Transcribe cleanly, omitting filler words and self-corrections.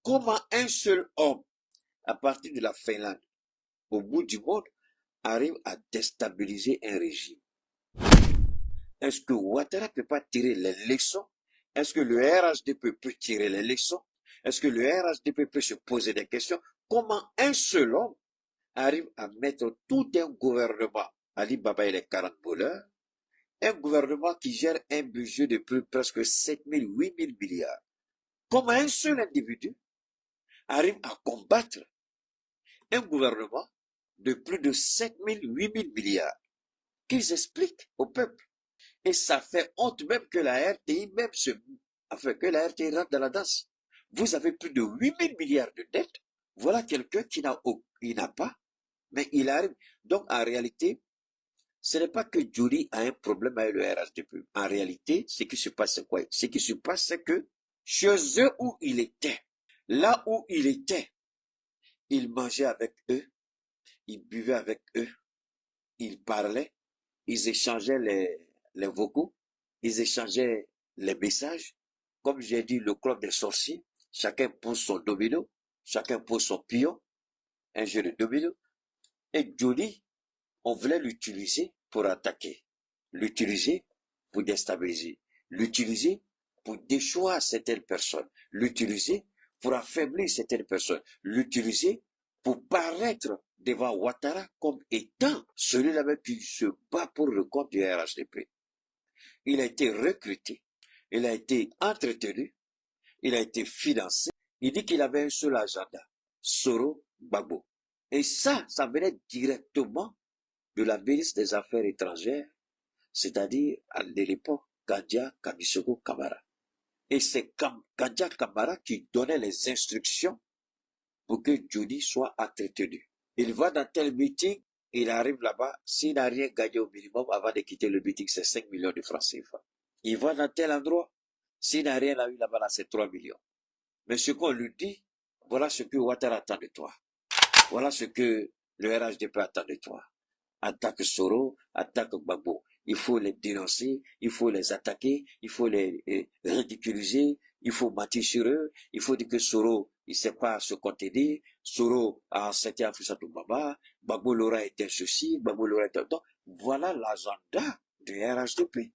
Comment un seul homme, à partir de la Finlande, au bout du monde, arrive à déstabiliser un régime? Est-ce que Ouattara ne peut pas tirer les leçons? Est-ce que le RHDP peut tirer les leçons? Est-ce que le RHDP peut se poser des questions? Comment un seul homme arrive à mettre tout un gouvernement, Ali Baba et les 40 voleurs, un gouvernement qui gère un budget de presque 7 000, 8 000 milliards? Comment un seul individu arrive à combattre un gouvernement de plus de 7 000, 8 000 milliards? Qu'ils expliquent au peuple. Et ça fait honte même que la RTI que la RTI rentre dans la danse. Vous avez plus de 8 000 milliards de dettes. Voilà quelqu'un qui n'a pas, mais il arrive. Donc, en réalité, ce n'est pas que Johnny a un problème avec le RHDP. En réalité, ce qui se passe, c'est quoi? Ce qui se passe, c'est que chez eux où il était, là où il était, il mangeait avec eux, il buvait avec eux, il parlait, ils échangeaient les vocaux, ils échangeaient les messages. Comme j'ai dit, le club des sorciers, chacun pose son domino, chacun pose son pion, un jeu de domino. Et Johnny, on voulait l'utiliser pour attaquer, l'utiliser pour déstabiliser, l'utiliser pour déchoir certaines personnes, l'utiliser pour affaiblir certaines personnes, l'utiliser pour paraître devant Ouattara comme étant celui-là même qui se bat pour le compte du RHDP. Il a été recruté, il a été entretenu, il a été financé. Il dit qu'il avait un seul agenda, Soro Gbagbo. Et ça venait directement de la ministre des Affaires étrangères, c'est-à-dire à l'époque, Gandia Kamisoko Kamara. Et c'est Gandia Kamara qui donnait les instructions pour que Johnny soit entretenu. Il va dans tel meeting, il arrive là-bas, s'il n'a rien gagné au minimum avant de quitter le meeting, c'est 5 millions de francs CFA. Il va dans tel endroit, s'il n'a rien eu là-bas, là, c'est 3 millions. Mais ce qu'on lui dit, voilà ce que Ouattara attend de toi. Voilà ce que le RHDP attend de toi. Attaque Soro, attaque Gbagbo. Il faut les dénoncer, il faut les attaquer, il faut les ridiculiser, il faut mentir sur eux, il faut dire que Soro, il ne sait pas se contenir, Soro a enseigné à Frissatou Baba, Gbagbo l'aura été ceci, Gbagbo l'aura été... Donc, voilà l'agenda du RHDP.